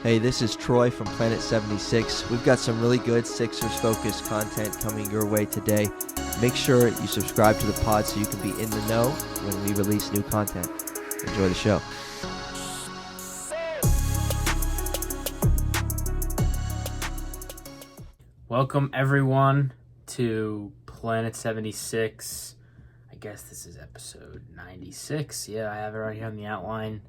Hey, this is Troy from Planet 76. We've got some really good Sixers-focused content coming your way today. Make sure you subscribe to the pod so you can be in the know when we release new content. Enjoy the show. Welcome, everyone, to Planet 76. I guess this is episode 96. Yeah, I have it right here on the outline.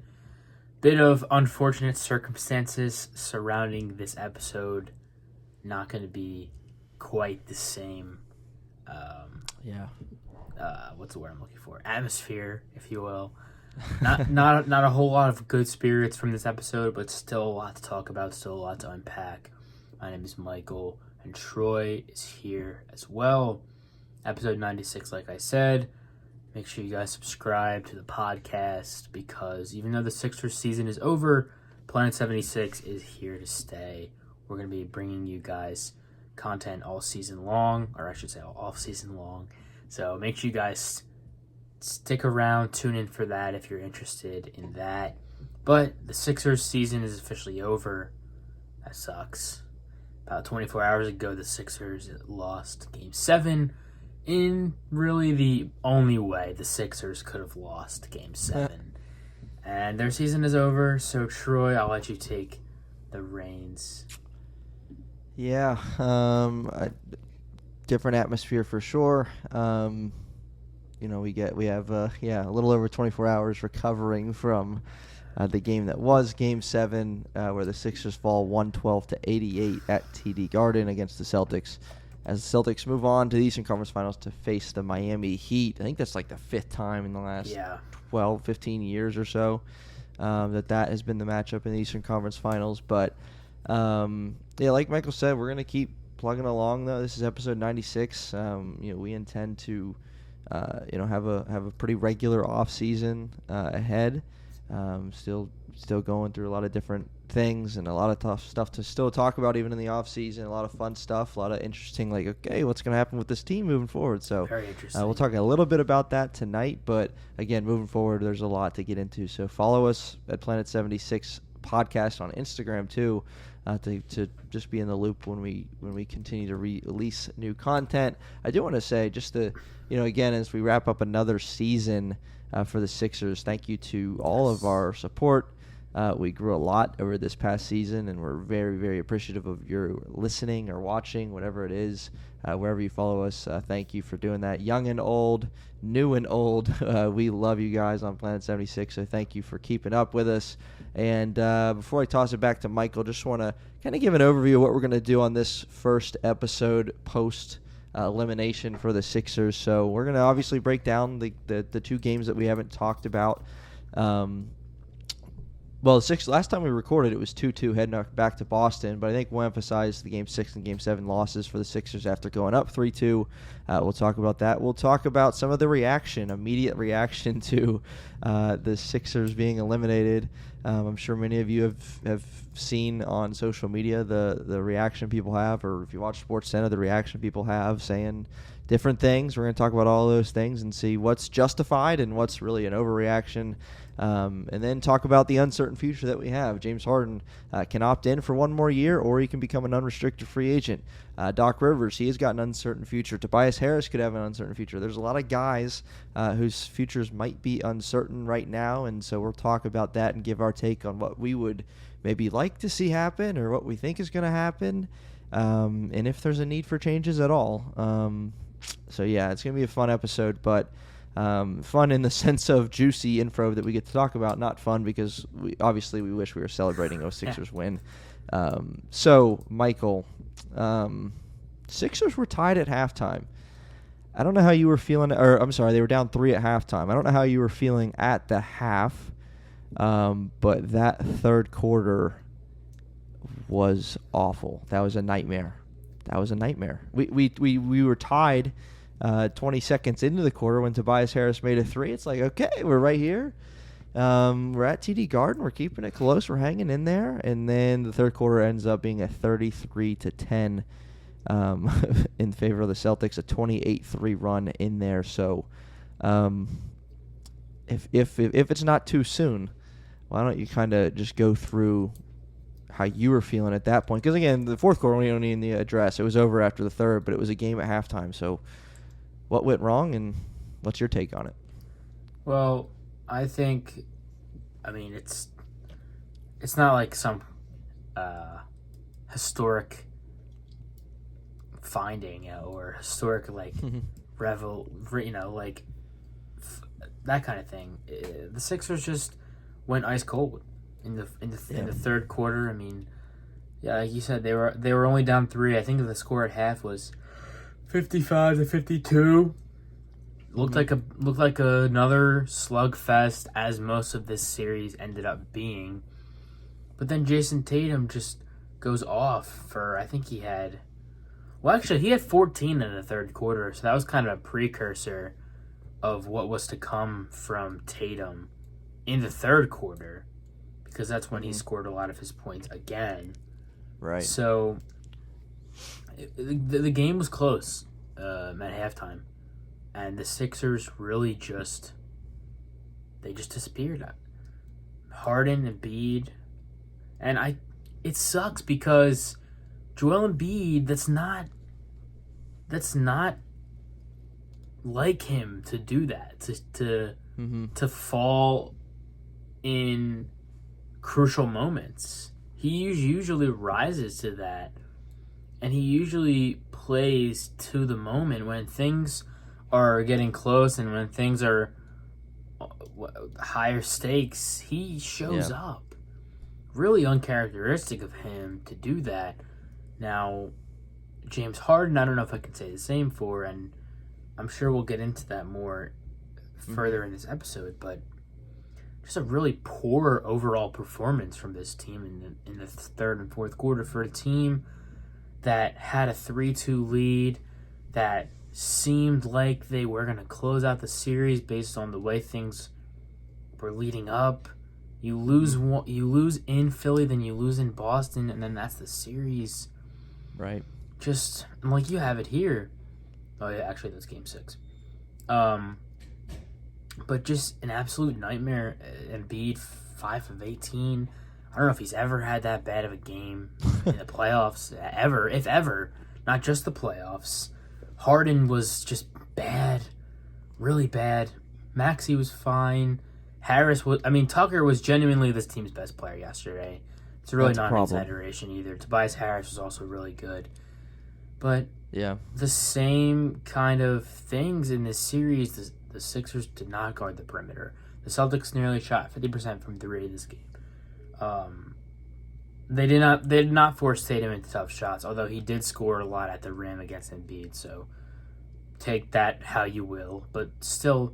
Bit of unfortunate circumstances surrounding this episode. Not going to be quite the same. What's the word I'm looking for? Atmosphere, if you will. Not a whole lot of good spirits from this episode, but still a lot to talk about, still a lot to unpack. My name is Michael, and Troy is here as well. Episode 96, like I said. Make sure you guys subscribe to the podcast because even though the Sixers season is over, Planet 76 is here to stay. We're going to be bringing you guys content all season long, or I should say all off season long. So make sure you guys stick around, tune in for that if you're interested in that. But the Sixers season is officially over. That sucks. About 24 hours ago, the Sixers lost Game 7. In really the only way the Sixers could have lost Game 7. And their season is over, so Troy, I'll let you take the reins. Yeah, a different atmosphere for sure. We have a little over 24 hours recovering from the game that was Game 7, where the Sixers fall 112-88 at TD Garden against the Celtics. As the Celtics move on to the Eastern Conference Finals to face the Miami Heat. I think that's like the fifth time in the last 12, 15 years or so that has been the matchup in the Eastern Conference Finals. But, like Michael said, we're going to keep plugging along, though. This is episode 96. We intend to, have a pretty regular off season ahead. Still going through a lot of different things and a lot of tough stuff to still talk about even in the off season. A lot of fun stuff, a lot of interesting, what's going to happen with this team moving forward. So very interesting. We'll talk a little bit about that tonight, but again, moving forward, there's a lot to get into. So follow us at Planet 76 Podcast on Instagram too, to just be in the loop when we continue to release new content. I do want to say just again, as we wrap up another season for the Sixers, thank you to all of our support. We grew a lot over this past season, and we're very, very appreciative of your listening or watching, whatever it is, wherever you follow us. Thank you for doing that. Young and old, new and old, we love you guys on Planet 76, so thank you for keeping up with us. And before I toss it back to Michael, just want to kind of give an overview of what we're going to do on this first episode post elimination for the Sixers. So we're going to obviously break down the two games that we haven't talked about. Well, last time we recorded, it was 2-2 heading back to Boston, but I think we'll emphasize the Game 6 and Game 7 losses for the Sixers after going up 3-2. We'll talk about that. We'll talk about some of the immediate reaction to the Sixers being eliminated. I'm sure many of you have seen on social media the reaction people have, or if you watch SportsCenter, the reaction people have saying different things. We're going to talk about all those things and see what's justified and what's really an overreaction. And then talk about the uncertain future that we have. James Harden can opt in for one more year, or he can become an unrestricted free agent. Doc Rivers, he has got an uncertain future. Tobias Harris could have an uncertain future. There's a lot of guys whose futures might be uncertain right now, and so we'll talk about that and give our take on what we would maybe like to see happen or what we think is going to happen, and if there's a need for changes at all. So, yeah, it's going to be a fun episode, but fun in the sense of juicy info that we get to talk about, not fun because we wish we were celebrating a Sixers win. So, Michael, Sixers were tied at halftime. I don't know how you were feeling, they were down 3 at halftime. I don't know how you were feeling at the half, but that third quarter was awful. That was a nightmare. We were tied 20 seconds into the quarter when Tobias Harris made a three. It's like, okay, we're right here. We're at TD Garden. We're keeping it close. We're hanging in there. And then the third quarter ends up being a 33-10 in favor of the Celtics, a 28-3 run in there. So if it's not too soon, why don't you kind of just go through how you were feeling at that point. Because, again, the fourth quarter, we don't need to address. It was over after the third, but it was a game at halftime. So what went wrong, and what's your take on it? Well, it's not like some historic finding or historic that kind of thing. The Sixers just went ice cold in the third quarter. I mean, yeah, like you said, they were only down 3. I think the score at half was 55-52. Looked like another slugfest, as most of this series ended up being. But then Jason Tatum just goes off for, I think he had 14 in the third quarter, so that was kind of a precursor of what was to come from Tatum in the third quarter, because that's when he scored a lot of his points again. Right. So the game was close at halftime, and the Sixers really just disappeared. Harden, Embiid, and it sucks because Joel Embiid, that's not like him to do that, to fall in crucial moments. He usually rises to that, and he usually plays to the moment when things are getting close and when things are higher stakes. He shows up. Really uncharacteristic of him to do that. Now, James Harden, I don't know if I can say the same for, and I'm sure we'll get into that more further in this episode, but just a really poor overall performance from this team in the third and fourth quarter for a team that had a 3-2 lead, that seemed like they were going to close out the series based on the way things were leading up. You lose in Philly, then you lose in Boston, and then that's the series. Right. Just, like you have it here. Oh, yeah, actually, that's Game 6. But just an absolute nightmare. Embiid, 5 of 18. I don't know if he's ever had that bad of a game in the playoffs, ever, if ever. Not just the playoffs. Harden was just bad. Really bad. Maxey was fine. Tucker was genuinely this team's best player yesterday. It's really not an exaggeration either. Tobias Harris was also really good. But the same kind of things in this series, the Sixers did not guard the perimeter. The Celtics nearly shot 50% from 3 this game. They did not force Tatum into tough shots, although he did score a lot at the rim against Embiid, so take that how you will. But still,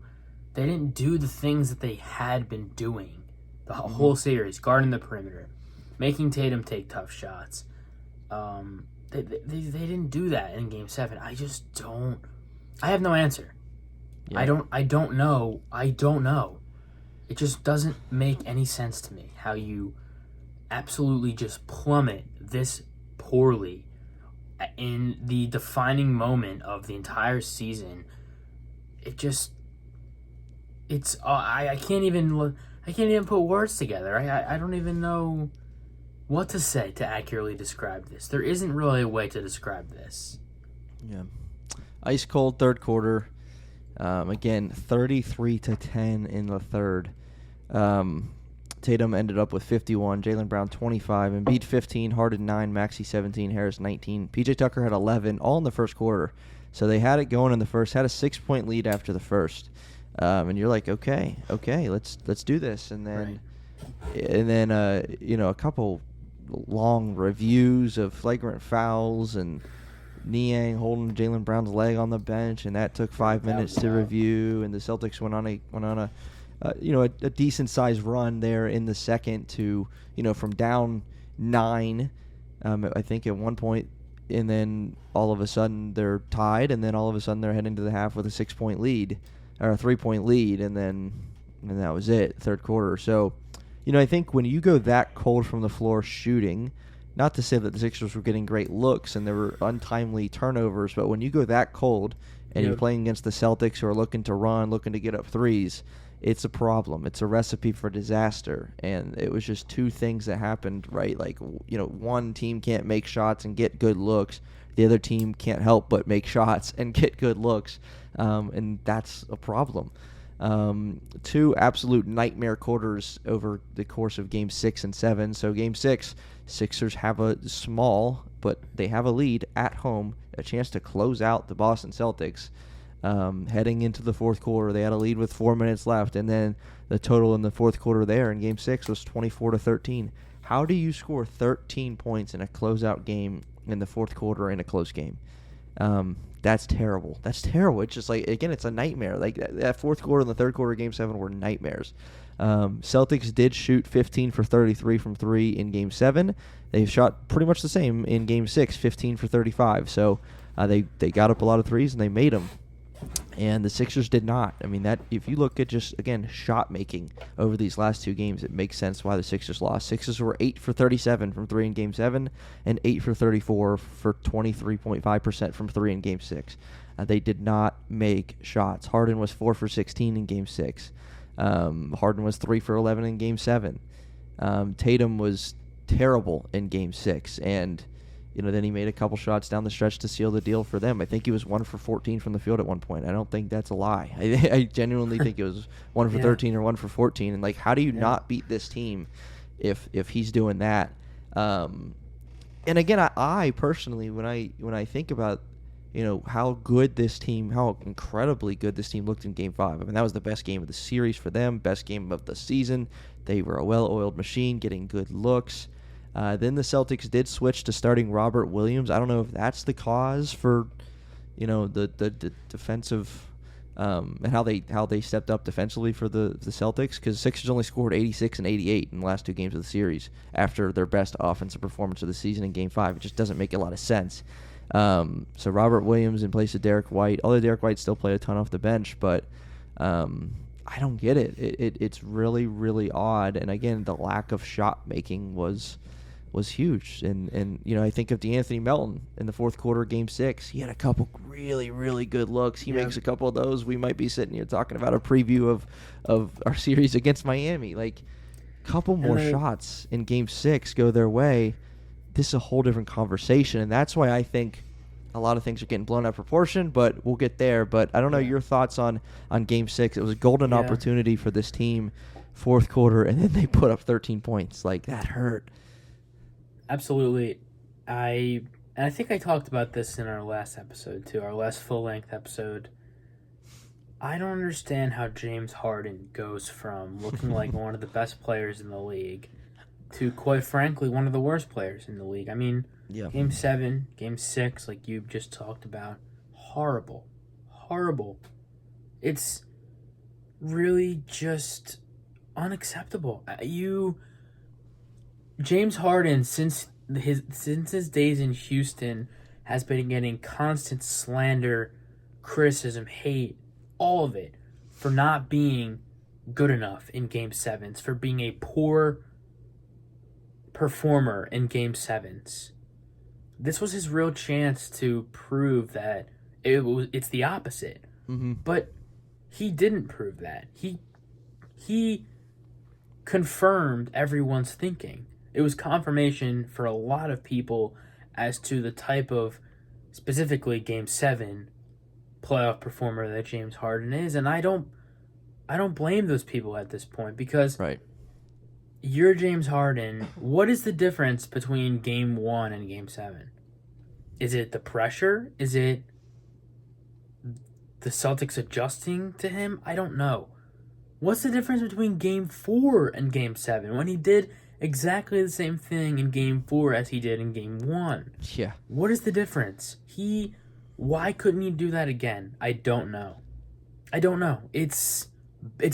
they didn't do the things that they had been doing the whole series, guarding the perimeter, making Tatum take tough shots. They didn't do that in Game 7. I have no answer. Yeah. I don't know. It just doesn't make any sense to me how you absolutely just plummet this poorly in the defining moment of the entire season. I can't even put words together. I don't even know what to say to accurately describe this. There isn't really a way to describe this. Yeah. Ice cold third quarter. Again, 33-10 in the third. Tatum ended up with 51, Jaylen Brown 25, Embiid 15, Harden 9, Maxey 17, Harris 19. PJ Tucker had 11, all in the first quarter. So they had it going in the first, had a 6-point lead after the first. And you're like, okay, let's do this. And then a couple long reviews of flagrant fouls and Niang holding Jaylen Brown's leg on the bench, and that took 5 minutes to review. And the Celtics went on a decent sized run there in the second to from down 9, I think at one point, and then all of a sudden they're tied, and then all of a sudden they're heading to the half with a 6-point lead or a 3-point lead, and that was it, third quarter. So, I think when you go that cold from the floor shooting. Not to say that the Sixers were getting great looks and there were untimely turnovers, but when you go that cold and you're playing against the Celtics who are looking to run, looking to get up threes, it's a problem. It's a recipe for disaster. And it was just two things that happened, right? Like, one team can't make shots and get good looks. The other team can't help but make shots and get good looks. And that's a problem. Two absolute nightmare quarters over the course of Game 6 and 7. So Game 6, Sixers have a small, but they have a lead at home, a chance to close out the Boston Celtics. Heading into the fourth quarter, they had a lead with 4 minutes left, and then the total in the fourth quarter there in Game 6 was 24-13. How do you score 13 points in a closeout game in the fourth quarter in a close game? That's terrible. That's terrible. It's just like, again, it's a nightmare. Like that fourth quarter and the third quarter of Game 7 were nightmares. Celtics did shoot 15 for 33 from 3 in Game 7. They shot pretty much the same in Game 6, 15 for 35. So they got up a lot of threes and they made them. And the Sixers did not. I mean, that if you look at just, again, shot making over these last two games, it makes sense why the Sixers lost. Sixers were 8 for 37 from 3 in Game 7 and 8 for 34 for 23.5% from 3 in Game 6. They did not make shots. Harden was 4 for 16 in Game 6. Harden was 3 for 11 in Game 7. Tatum was terrible in Game 6, and then he made a couple shots down the stretch to seal the deal for them. I think he was 1 for 14 from the field at one point. I don't think that's a lie. I genuinely think it was 1 for 13 or 1 for 14. And, how do you not beat this team if he's doing that? And, again, I personally, when I think about, how good this team, how incredibly good this team looked in Game 5. I mean, that was the best game of the series for them, best game of the season. They were a well-oiled machine, getting good looks. Then the Celtics did switch to starting Robert Williams. I don't know if that's the cause for, the defensive and how they stepped up defensively for the Celtics, because Sixers only scored 86 and 88 in the last two games of the series after their best offensive performance of the season in Game 5. It just doesn't make a lot of sense. So Robert Williams in place of Derek White, although Derek White still played a ton off the bench, but I don't get it. It's really, really odd. And again, the lack of shot making was huge. And I think of DeAnthony Melton in the fourth quarter of Game 6. He had a couple really, really good looks. He makes a couple of those. We might be sitting here talking about a preview of our series against Miami. A couple more shots in Game 6 go their way. This is a whole different conversation. And that's why I think a lot of things are getting blown out of proportion, but we'll get there. But I don't know your thoughts on Game 6. It was a golden opportunity for this team, fourth quarter, and then they put up 13 points. That hurt. Absolutely. I think I talked about this in our last episode too, our last full-length episode. I don't understand how James Harden goes from looking like one of the best players in the league to, quite frankly, one of the worst players in the league. I mean, Game 7, Game 6, like you just talked about, horrible. Horrible. It's really just unacceptable. James Harden, since his days in Houston, has been getting constant slander, criticism, hate, all of it, for not being good enough in Game 7s, for being a poor performer in Game 7s. This was his real chance to prove that it's the opposite. Mm-hmm. But he didn't prove that. He confirmed everyone's thinking. It was confirmation for a lot of people as to the type of, specifically Game 7, playoff performer that James Harden is. And I don't blame those people at this point, because you're James Harden. What is the difference between Game 1 and Game 7? Is it the pressure? Is it the Celtics adjusting to him? I don't know. What's the difference between Game 4 and Game 7 when he did exactly the same thing in Game 4 as he did in Game 1? Yeah. What is the difference? Why couldn't he do that again? I don't know. It's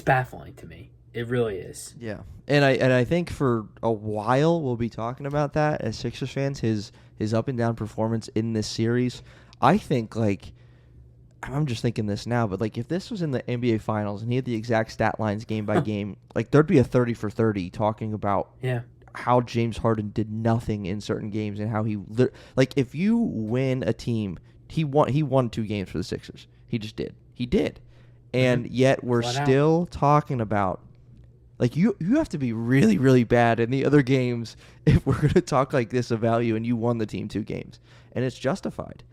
baffling to me. It really is. Yeah. And I think for a while we'll be talking about that as Sixers fans, his up and down performance in this series. I think, I'm just thinking this now, but if this was in the NBA Finals and he had the exact stat lines game by game, there'd be a 30 for 30 talking about how James Harden did nothing in certain games and how he if you win a team, he won 2 games for the Sixers. He just did. He did. And yet we're still talking about, like, you have to be really, really bad in the other games if we're going to talk like this about you, and you won the team 2 games. And it's justified.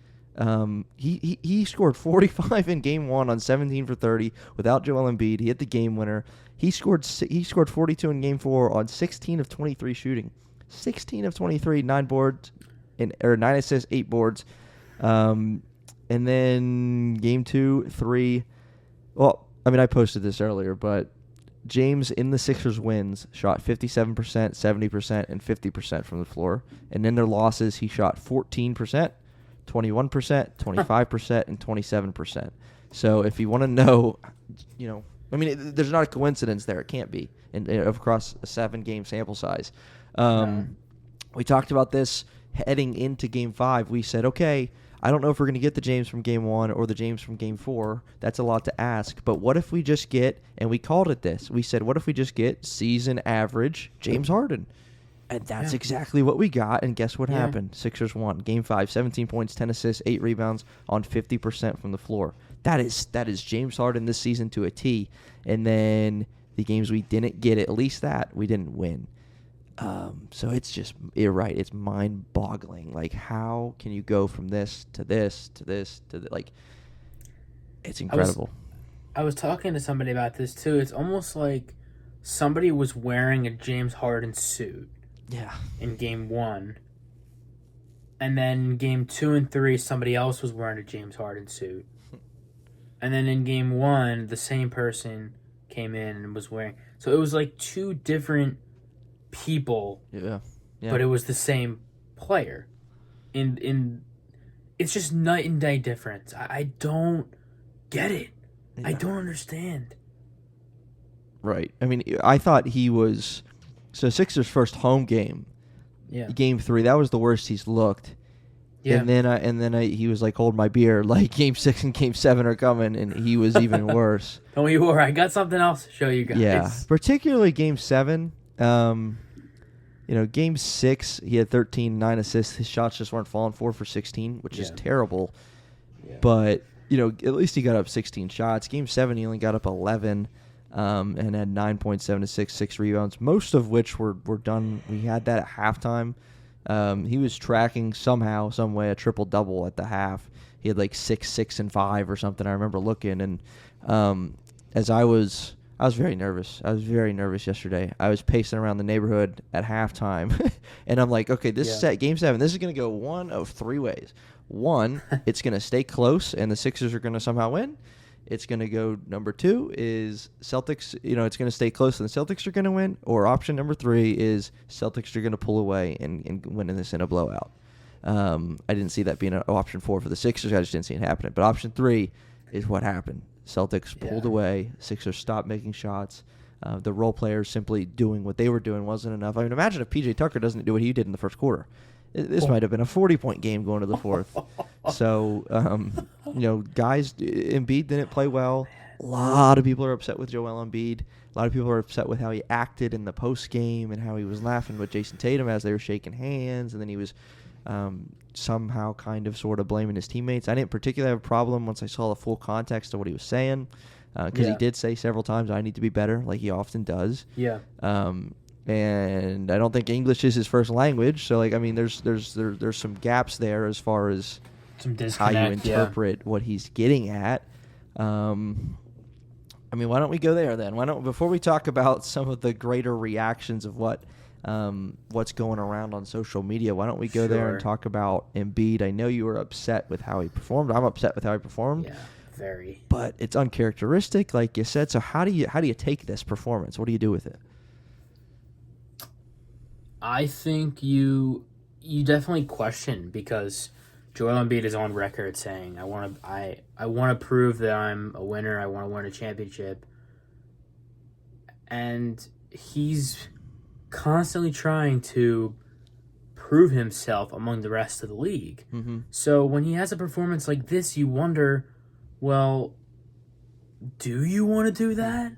He scored 45 in game 1 on 17 for 30 without Joel Embiid. He hit the game winner. He scored 42 in game 4 on 16 of 23 shooting. 16 of 23, 9 boards, 9 assists, 8 boards. And then game 2, 3. Well, I mean, I posted this earlier, but James in the Sixers wins shot 57%, 70%, and 50% from the floor. And in their losses, he shot 14%, 21%, 25%, and 27%. So if you want to know, I mean, there's not a coincidence there. It can't be across a 7-game sample size. We talked about this heading into Game 5. We said, okay, I don't know if we're going to get the James from Game 1 or the James from Game 4. That's a lot to ask. But what if we just get, and we called it this, we said, what if we just get season average James Harden? And that's exactly what we got. And guess what happened? Sixers won. Game 5, 17 points, 10 assists, 8 rebounds on 50% from the floor. That is James Harden this season to a T. And then the games we didn't get at least that, we didn't win. So it's just, you're right, it's mind-boggling. Like, how can you go from this to this to this to like, it's incredible. I was talking to somebody about this too. It's almost like somebody was wearing a James Harden suit. Yeah. In game 1. And then game 2 and 3, somebody else was wearing a James Harden suit. And then in game 1, the same person came in and was wearing. So it was like 2 different people. Yeah. But it was the same player. In it's just night and day difference. I don't get it. Yeah. I don't understand. Right. I mean, I thought he was. So Sixers' first home game, Game 3, that was the worst he's looked. Yeah. And then he was like, hold my beer, like Game 6 and Game 7 are coming, and he was even worse. Don't you worry, I got something else to show you guys. Yeah, particularly Game 7. Game 6, he had 13, 9 assists. His shots just weren't falling 4 for 16, which is terrible. Yeah. But, at least he got up 16 shots. Game 7, he only got up 11. And had 9.7 assists, 6 rebounds, most of which were done. We had that at halftime. He was tracking somehow, some way, a triple-double at the half. He had like 6, 6, and 5 or something. I remember looking, and as I was very nervous. I was very nervous yesterday. I was pacing around the neighborhood at halftime, and I'm like, okay, this is set Game 7. This is going to go one of 3 ways. One, it's going to stay close, and the Sixers are going to somehow win. It's going to go number 2 is Celtics, it's going to stay close and the Celtics are going to win. Or option number 3 is Celtics are going to pull away and win this in a blowout. I didn't see that being an option 4 for the Sixers. I just didn't see it happening. But option 3 is what happened. Celtics pulled away. Sixers stopped making shots. The role players simply doing what they were doing wasn't enough. I mean, imagine if P.J. Tucker doesn't do what he did in the first quarter. This might have been a 40-point game going to the fourth. So, guys, Embiid didn't play well. A lot of people are upset with Joel Embiid. A lot of people are upset with how he acted in the post game and how he was laughing with Jason Tatum as they were shaking hands, and then he was somehow kind of sort of blaming his teammates. I didn't particularly have a problem once I saw the full context of what he was saying, because he did say several times, I need to be better, like he often does. Yeah. And I don't think English is his first language, so there's some gaps there as far as some how you interpret what he's getting at. Why don't we go there then? Before we talk about some of the greater reactions of what's going around on social media, why don't we go there and talk about Embiid? I know you were upset with how he performed. I'm upset with how he performed. Yeah, very. But it's uncharacteristic, like you said. So how do you take this performance? What do you do with it? I think you definitely question, because Joel Embiid is on record saying, I want to prove that I'm a winner. I want to win a championship. And he's constantly trying to prove himself among the rest of the league. Mm-hmm. So when he has a performance like this, you wonder, well, do you want to do that?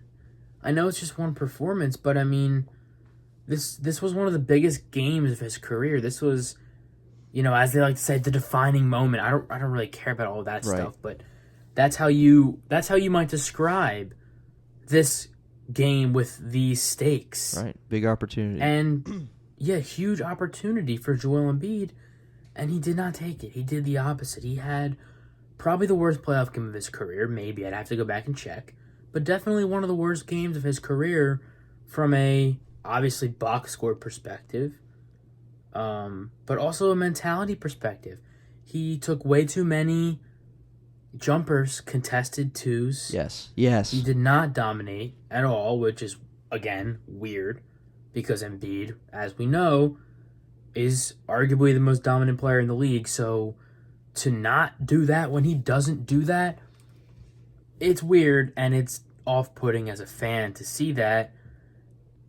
I know it's just one performance, but I mean, this was one of the biggest games of his career. This was, as they like to say, the defining moment. I don't really care about all that stuff, but That's how you might describe this game with these stakes. Right. Big opportunity. And yeah, huge opportunity for Joel Embiid, and he did not take it. He did the opposite. He had probably the worst playoff game of his career. Maybe I'd have to go back and check, but definitely one of the worst games of his career from a obviously box score perspective, but also a mentality perspective. He took way too many jumpers, contested twos. Yes. He did not dominate at all, which is, again, weird because Embiid, as we know, is arguably the most dominant player in the league. So to not do that when he doesn't do that, it's weird and it's off-putting as a fan to see that.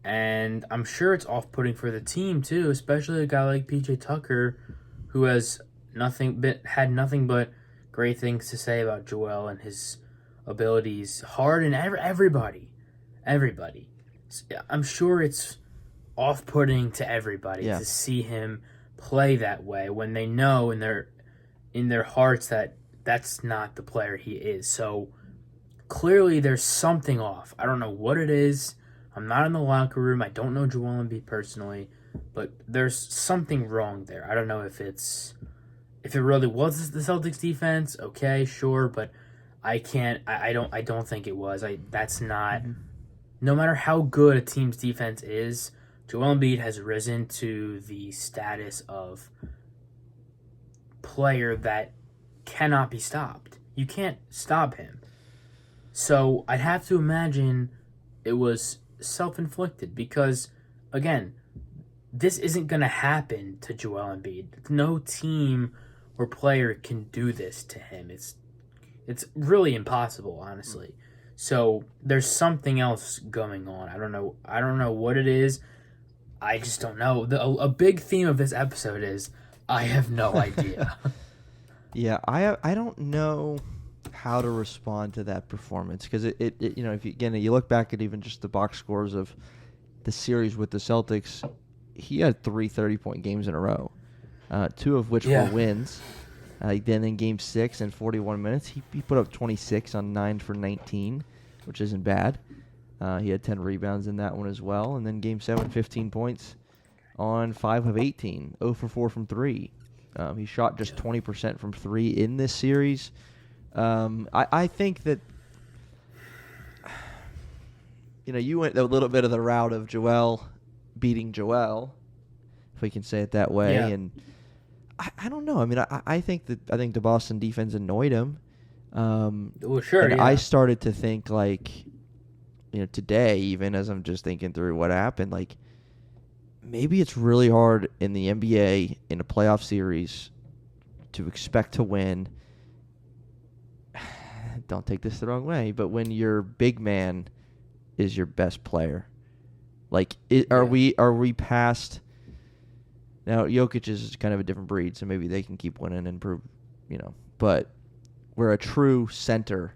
And I'm sure it's off-putting for the team too, especially a guy like PJ Tucker, who has had nothing but great things to say about Joel and his abilities. Harden, everybody. I'm sure it's off-putting to everybody to see him play that way when they know in their hearts that that's not the player he is. So clearly there's something off. I don't know what it is. I'm not in the locker room. I don't know Joel Embiid personally, but there's something wrong there. I don't know if it really was the Celtics defense. Okay, sure, but I don't think it was. That's not. No matter how good a team's defense is, Joel Embiid has risen to the status of player that cannot be stopped. You can't stop him. So I'd have to imagine it was self-inflicted because, again, this isn't going to happen to Joel Embiid. No team or player can do this to him. It's really impossible, honestly. So there's something else going on. I don't know what it is. I just don't know. A big theme of this episode is I have no idea. Yeah, I don't know how to respond to that performance because it if you look back at even just the box scores of the series with the Celtics, he had 3 30-point games in a row, 2 of which were wins. Then in Game 6 in 41 minutes, he put up 26 on 9 for 19, which isn't bad. He had 10 rebounds in that one as well. And then Game 7, 15 points on 5 of 18, 0 for 4 from 3. He shot just 20% from 3 in this series. I think that, you went a little bit of the route of Joel beating Joel, if we can say it that way. Yeah. And I don't know. I mean, I think the Boston defense annoyed him. Well, sure. And I started to think today, even as I'm just thinking through what happened, maybe it's really hard in the NBA in a playoff series to expect to win. Don't take this the wrong way, but when your big man is your best player, are we past? Now Jokic is kind of a different breed, so maybe they can keep winning and prove, But we're a true center.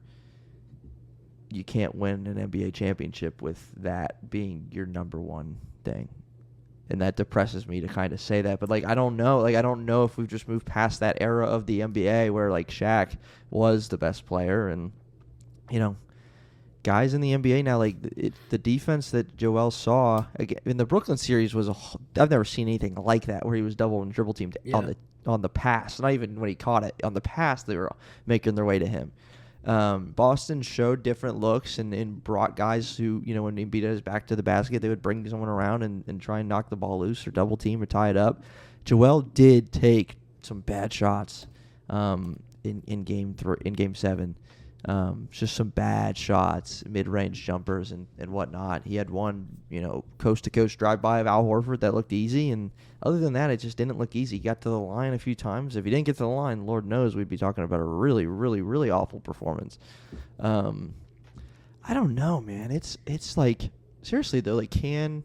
You can't win an NBA championship with that being your number one thing. And that depresses me to kind of say that. But, I don't know. I don't know if we've just moved past that era of the NBA where, Shaq was the best player. And, guys in the NBA now, the defense that Joel saw again, in the Brooklyn series was I've never seen anything like that where he was double and triple teamed on the pass. Not even when he caught it. On the pass, they were making their way to him. Boston showed different looks and brought guys who, when Embiid had his back to the basket, they would bring someone around and try and knock the ball loose or double team or tie it up. Joel did take some bad shots in Game 7. Just some bad shots, mid-range jumpers and whatnot. He had one, coast-to-coast drive-by of Al Horford that looked easy, and other than that, it just didn't look easy. He got to the line a few times. If he didn't get to the line, Lord knows we'd be talking about a really, really, really awful performance. I don't know, man. It's seriously though, can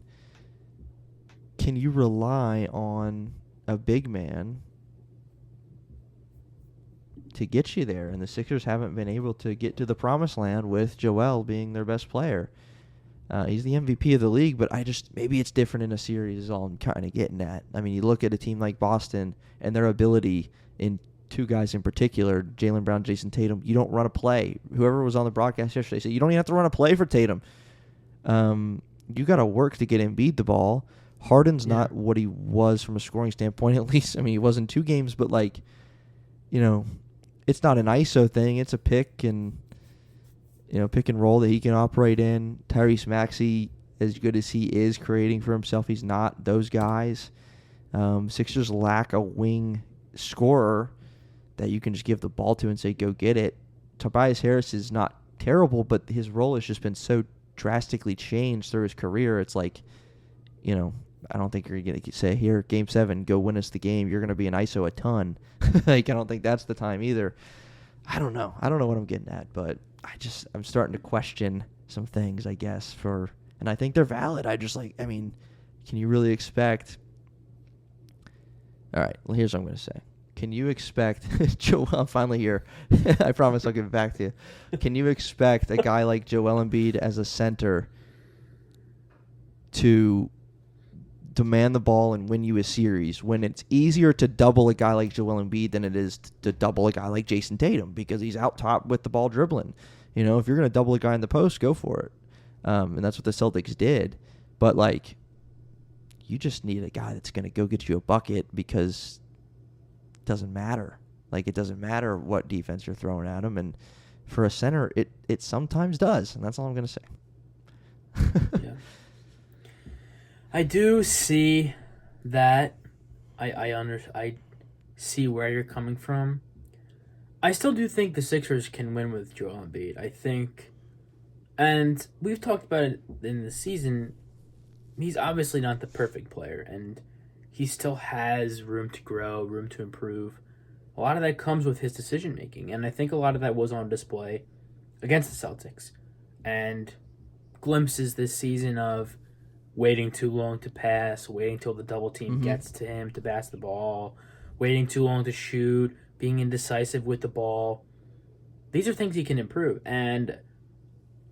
you rely on a big man to get you there? And the Sixers haven't been able to get to the promised land with Joel being their best player. He's the MVP of the league, but maybe it's different in a series is all I'm kind of getting at. I mean, you look at a team like Boston and their ability in two guys in particular, Jaylen Brown, Jason Tatum. You don't run a play. Whoever was on the broadcast yesterday said you don't even have to run a play for Tatum. You got to work to get Embiid the ball. Harden's not what he was from a scoring standpoint, at least. I mean, he was in 2 games, but, like, you know, it's not an ISO thing. It's a pick and roll that he can operate in. Tyrese Maxey, as good as he is creating for himself, he's not those guys. Sixers lack a wing scorer that you can just give the ball to and say, go get it. Tobias Harris is not terrible, but his role has just been so drastically changed through his career. It's like, I don't think you're going to say, here, Game 7, go win us the game. You're going to be an ISO a ton. Like, I don't think that's the time either. I don't know what I'm getting at, but I'm starting to question some things, I guess, and I think they're valid. Can you really expect... All right, well, here's what I'm going to say. Can you expect... Joel, I'm finally here. I promise I'll give it back to you. Can you expect a guy like Joel Embiid as a center to demand the ball and win you a series when it's easier to double a guy like Joel Embiid than it is to double a guy like Jason Tatum because he's out top with the ball dribbling? If you're going to double a guy in the post, go for it. And that's what the Celtics did. But, like, you just need a guy that's going to go get you a bucket because it doesn't matter. Like, it doesn't matter what defense you're throwing at him. And for a center, it sometimes does. And that's all I'm going to say. Yeah. I do see that. I see where you're coming from. I still do think the Sixers can win with Joel Embiid. I think, and we've talked about it in the season, he's obviously not the perfect player, and he still has room to grow, room to improve. A lot of that comes with his decision-making, and I think a lot of that was on display against the Celtics. And glimpses this season of waiting too long to pass, waiting till the double team gets to him to pass the ball, waiting too long to shoot, being indecisive with the ball. These are things he can improve. And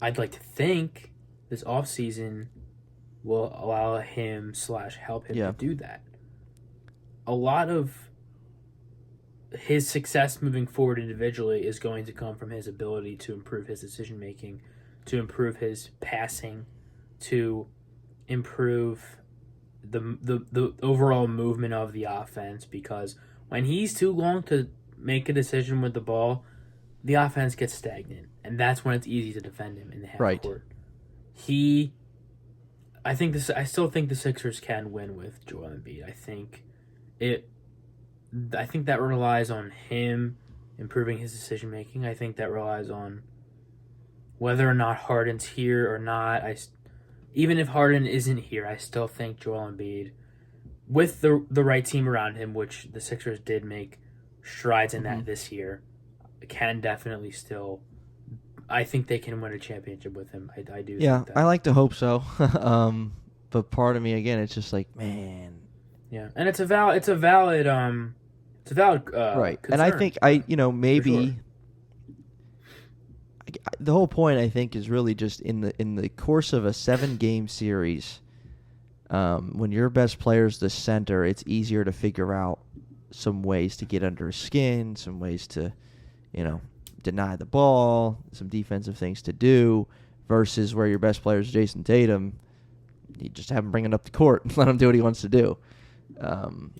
I'd like to think this offseason will allow him / help him to do that. A lot of his success moving forward individually is going to come from his ability to improve his decision-making, to improve his passing, to improve the overall movement of the offense, because when he's too long to make a decision with the ball, the offense gets stagnant, and that's when it's easy to defend him in the half court. I still think the Sixers can win with Joel Embiid. I think that relies on him improving his decision making. I think that relies on whether or not Harden's here or not. Even if Harden isn't here, I still think Joel Embiid, with the right team around him, which the Sixers did make strides in that this year, can definitely still... I think they can win a championship with him. I do think that. I like to hope so. But part of me, again, it's just like, man... Yeah, and it's a valid right. concern. And I think maybe... The whole point, I think, is really just in the course of a 7-game series, when your best player is the center, it's easier to figure out some ways to get under his skin, some ways to, deny the ball, some defensive things to do, versus where your best player is Jason Tatum. You just have him bring it up the court and let him do what he wants to do. And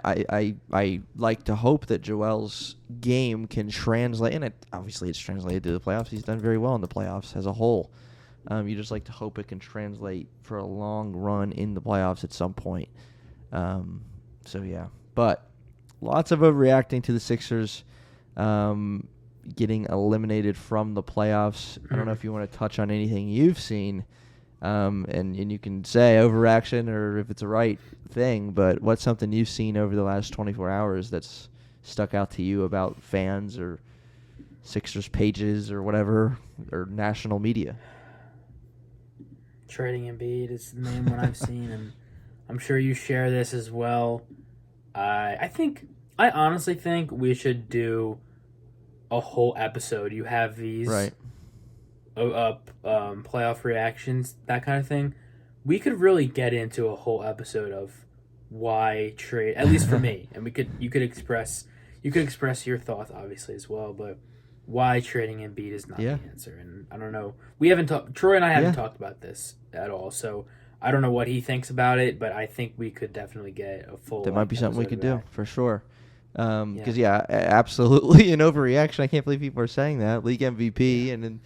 I like to hope that Joel's game can translate, and obviously it's translated to the playoffs. He's done very well in the playoffs as a whole. You just like to hope it can translate for a long run in the playoffs at some point. But lots of overreacting to the Sixers getting eliminated from the playoffs. I don't know if you want to touch on anything you've seen. And you can say overreaction or if it's a right thing, but what's something you've seen over the last 24 hours that's stuck out to you about fans or Sixers pages or whatever, or national media? Trading Embiid is the main one I've seen, and I'm sure you share this as well. I honestly think we should do a whole episode. You have these... Right. Playoff reactions, that kind of thing. We could really get into a whole episode of why trade, at least for me, and you could express You could express your thoughts, obviously, as well, but why trading Embiid is not the answer. And I don't know. We haven't talked. Troy and I haven't talked about this at all, so I don't know what he thinks about it, but I think we could definitely get a full. That might be something we could do for sure. Because absolutely an overreaction. I can't believe people are saying that. League MVP and then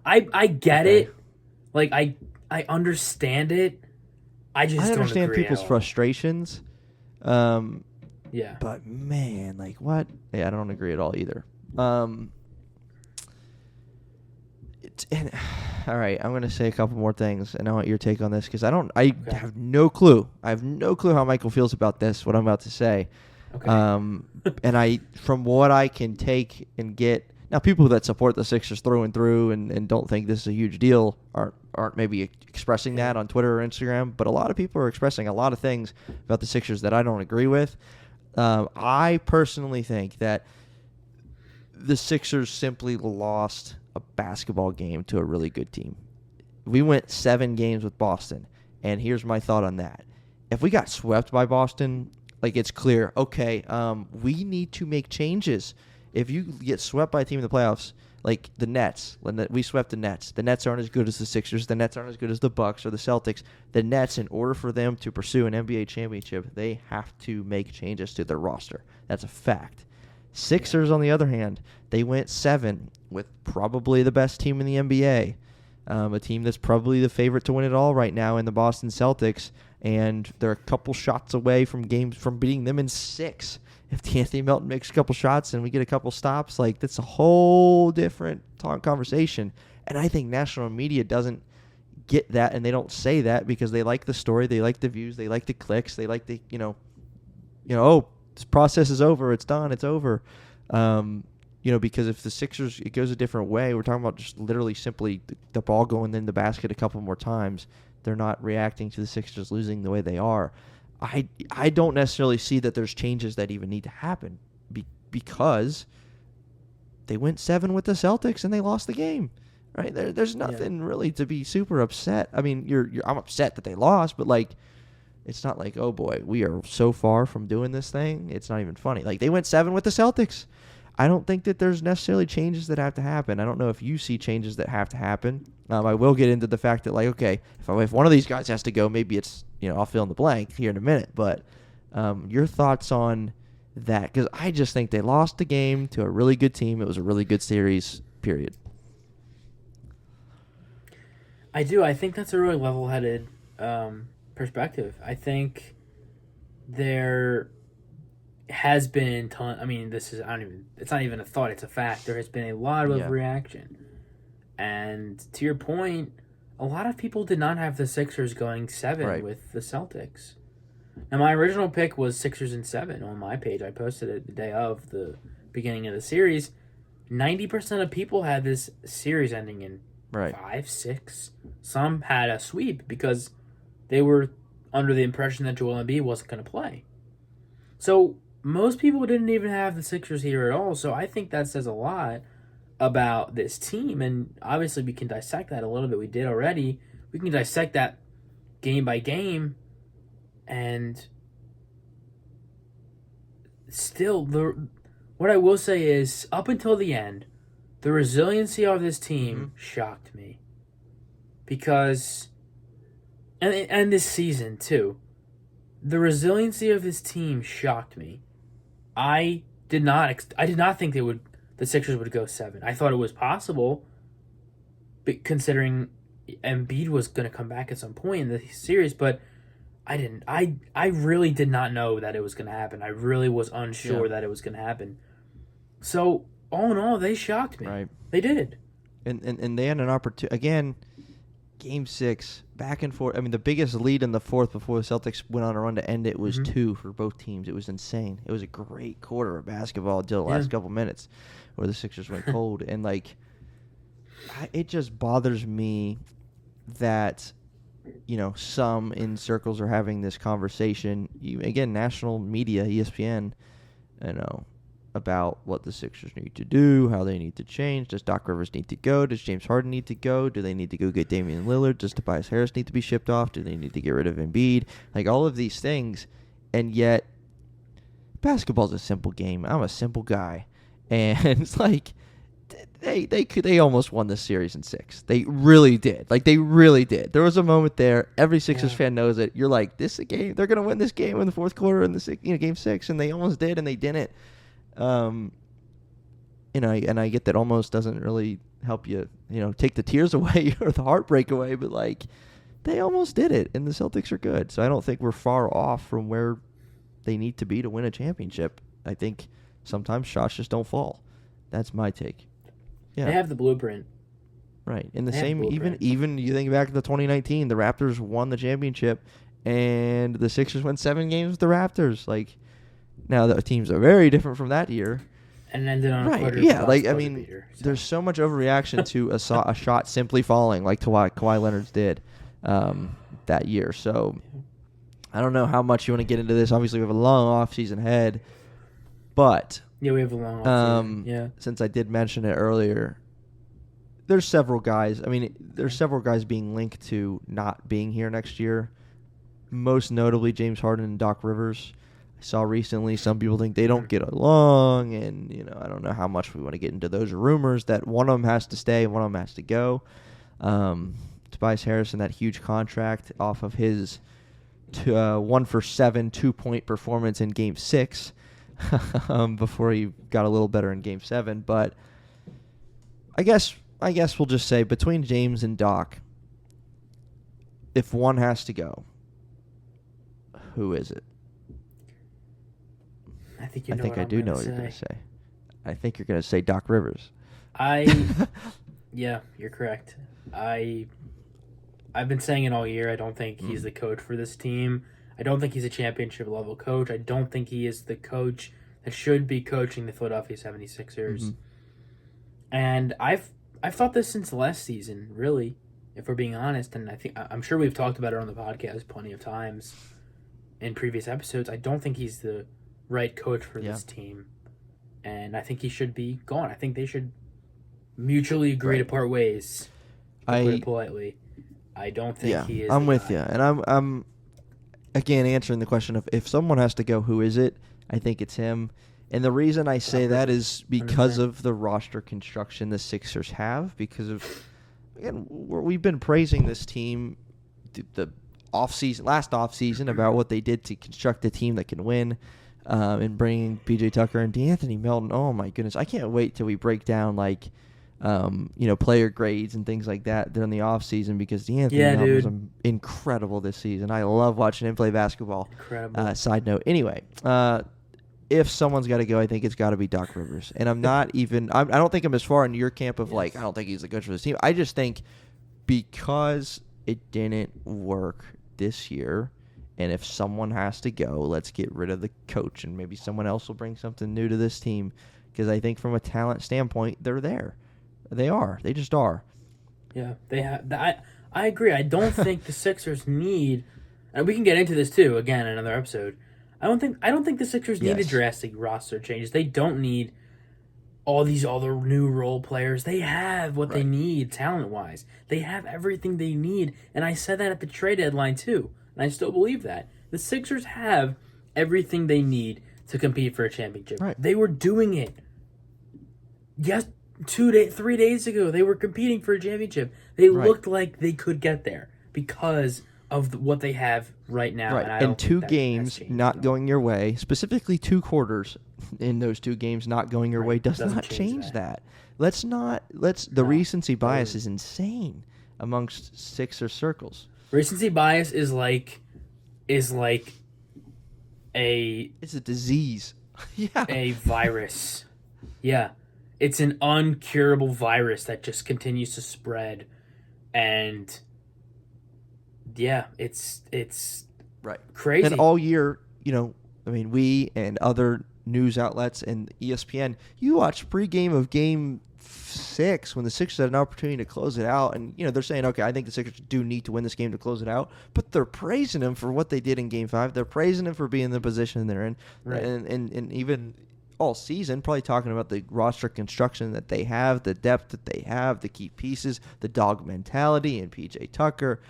I get it. Like I understand it. I understand don't agree people's frustrations. Yeah. But man, like what? Yeah, I don't agree at all either. All right, I'm going to say a couple more things, and I want your take on this because I have no clue. I have no clue how Michael feels about this, what I'm about to say. Okay. And from what I can take and get, now people that support the Sixers through and through and don't think this is a huge deal aren't maybe expressing that on Twitter or Instagram, but a lot of people are expressing a lot of things about the Sixers that I don't agree with. I personally think that the Sixers simply lost a basketball game to a really good team. We went 7 games with Boston, and here's my thought on that. If we got swept by Boston, like it's clear, okay, we need to make changes. If you get swept by a team in the playoffs, like the Nets, when we swept the Nets aren't as good as the Sixers, the Nets aren't as good as the Bucks or the Celtics. The Nets, in order for them to pursue an NBA championship, they have to make changes to their roster. That's a fact. Sixers, on the other hand, they went 7 with probably the best team in the NBA, a team that's probably the favorite to win it all right now in the Boston Celtics, and they're a couple shots away from beating them in 6. If Anthony Melton makes a couple shots and we get a couple stops, like that's a whole different conversation. And I think national media doesn't get that, and they don't say that because they like the story, they like the views, they like the clicks, they like the oh, this process is over, it's done, it's over. Because if the Sixers, it goes a different way, we're talking about just literally simply the ball going in the basket a couple more times. They're not reacting to the Sixers losing the way they are. I don't necessarily see that there's changes that even need to happen because they went 7 with the Celtics and they lost the game. Right? There's nothing really to be super upset. I mean, I'm upset that they lost, but like, it's not like, oh boy, we are so far from doing this thing. It's not even funny. Like, they went 7 with the Celtics. I don't think that there's necessarily changes that have to happen. I don't know if you see changes that have to happen. I will get into the fact that, like, okay, if one of these guys has to go, maybe it's, I'll fill in the blank here in a minute. But your thoughts on that? Because I just think they lost the game to a really good team. It was a really good series, period. I do. I think that's a really level-headed perspective. I think there has been it's not even a thought, it's a fact. There has been a lot of reaction. And to your point, a lot of people did not have the Sixers going 7 with the Celtics. Now, my original pick was Sixers in 7 on my page. I posted it the day of the beginning of the series. 90% of people had this series ending in 5, 6. Some had a sweep because they were under the impression that Joel Embiid wasn't going to play. So most people didn't even have the Sixers here at all. So I think that says a lot about this team. And obviously we can dissect that a little bit. We did already. We can dissect that game by game. And still, what I will say is, up until the end, the resiliency of this team shocked me. Because, and this season too, the resiliency of this team shocked me. I did not think the Sixers would go 7. I thought it was possible, but considering Embiid was going to come back at some point in the series, but I didn't. I really did not know that it was going to happen. I really was unsure that it was going to happen. So, all in all, they shocked me. Right. They did. And they had an opportunity. Again, Game 6, back and forth. I mean, the biggest lead in the fourth before the Celtics went on a run to end it was 2 for both teams. It was insane. It was a great quarter of basketball until the last couple minutes where the Sixers went cold. And, like, it just bothers me that, some in circles are having this conversation. Again, national media, ESPN, about what the Sixers need to do, how they need to change. Does Doc Rivers need to go? Does James Harden need to go? Do they need to go get Damian Lillard? Does Tobias Harris need to be shipped off? Do they need to get rid of Embiid? Like, all of these things, and yet basketball's a simple game. I'm a simple guy, and it's like they almost won this series in 6. They really did. Like, they really did. There was a moment there. Every Sixers fan knows it. You're like, this is a game. They're gonna win this game in the fourth quarter in the game 6, and they almost did, and they didn't. And I get that almost doesn't really help you, take the tears away or the heartbreak away, but like, they almost did it, and the Celtics are good. So I don't think we're far off from where they need to be to win a championship. I think sometimes shots just don't fall. That's my take. Yeah. They have the blueprint. Right. In the same, even you think back to the 2019, the Raptors won the championship, and the Sixers went 7 games with the Raptors. Like, now the teams are very different from that year. And ended on a quarter. Yeah, like, I mean, there's so much overreaction to a shot simply falling, like Kawhi Leonard's did that year. So I don't know how much you want to get into this. Obviously, we have a long offseason ahead, but yeah, we have a long offseason. Yeah, since I did mention it earlier, there's several guys. I mean, there's several guys being linked to not being here next year. Most notably, James Harden and Doc Rivers. I saw recently some people think they don't get along, and I don't know how much we want to get into those rumors that one of them has to stay and one of them has to go. Tobias Harris, that huge contract off of his 1-for-7 2-point performance in Game 6 before he got a little better in Game 7. But I guess we'll just say between James and Doc, if one has to go, who is it? I think I do know what you're going to say. I think you're going to say Doc Rivers. Yeah, you're correct. I've been saying it all year. I don't think he's the coach for this team. I don't think he's a championship level coach. I don't think he is the coach that should be coaching the Philadelphia 76ers. Mm-hmm. And I've thought this since last season, really, if we're being honest. And I'm sure we've talked about it on the podcast plenty of times in previous episodes. I don't think he's the right coach for this team, and I think he should be gone. I think they should mutually agree to part ways. To put it politely, I don't think he is. I'm with you, and I'm again answering the question of if someone has to go, who is it? I think it's him, and the reason I say that is because of the roster construction the Sixers have. Because of we've been praising this team the last offseason about what they did to construct a team that can win. And bringing P.J. Tucker and D'Anthony Melton. Oh my goodness, I can't wait till we break down player grades and things like that during the off season, because D'Anthony Melton was incredible this season. I love watching him play basketball. Incredible. Side note. Anyway, if someone's got to go, I think it's got to be Doc Rivers. And I'm not even. I don't think I'm as far in your camp of I don't think he's the coach for this team. I just think because it didn't work this year. And if someone has to go, let's get rid of the coach, and maybe someone else will bring something new to this team. Because I think from a talent standpoint, they're there. They are. They just are. Yeah, they have. I agree. I don't think the Sixers need, and we can get into this too again in another episode. I don't think the Sixers need a drastic roster changes. They don't need all these other new role players. They have what they need talent wise. They have everything they need, and I said that at the trade deadline too. And I still believe that. The Sixers have everything they need to compete for a championship. Right. They were doing it. Yes, 3 days ago, they were competing for a championship. They looked like they could get there because of what they have right now. Right. And 2 games not going your way, specifically 2 quarters in those 2 games not going your way does not change that. The recency bias is insane amongst Sixer circles. Recency bias is like it's a disease. A virus. Yeah. It's an uncurable virus that just continues to spread, and it's crazy. And all year, we and other news outlets and ESPN, you watch pregame of Game 6 when the Sixers had an opportunity to close it out, and they're saying, okay, I think the Sixers do need to win this game to close it out, but they're praising him for what they did in Game 5. They're praising him for being in the position they're in, and even all season, probably talking about the roster construction that they have, the depth that they have, the key pieces, the dog mentality, and P.J. Tucker,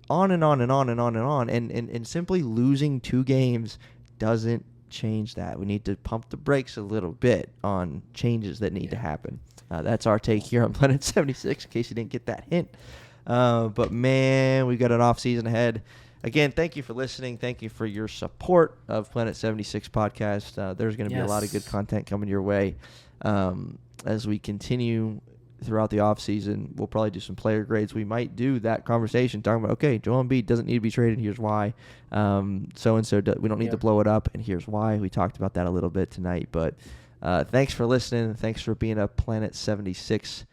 on and on and on and on and on, and simply losing 2 games doesn't change that. We need to pump the brakes a little bit on changes that need to happen. That's our take here on Planet 76, in case you didn't get that hint. But, man, we've got an off season ahead. Again, thank you for listening. Thank you for your support of Planet 76 podcast. There's going to be a lot of good content coming your way as we continue throughout the offseason. We'll probably do some player grades. We might do that conversation talking about, okay, Joel Embiid doesn't need to be traded. Here's why. So-and-so, we don't need to blow it up, and here's why. We talked about that a little bit tonight. But thanks for listening. Thanks for being a Planet 76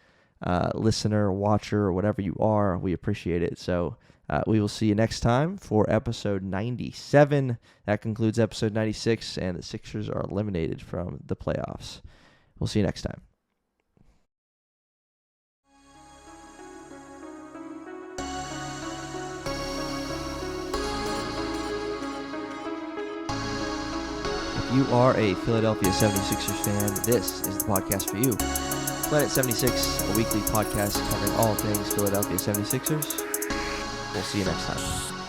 listener, watcher, or whatever you are. We appreciate it. So we will see you next time for episode 97. That concludes episode 96, and the Sixers are eliminated from the playoffs. We'll see you next time. If you are a Philadelphia 76ers fan, this is the podcast for you. Planet 76, a weekly podcast covering all things Philadelphia 76ers. We'll see you next time.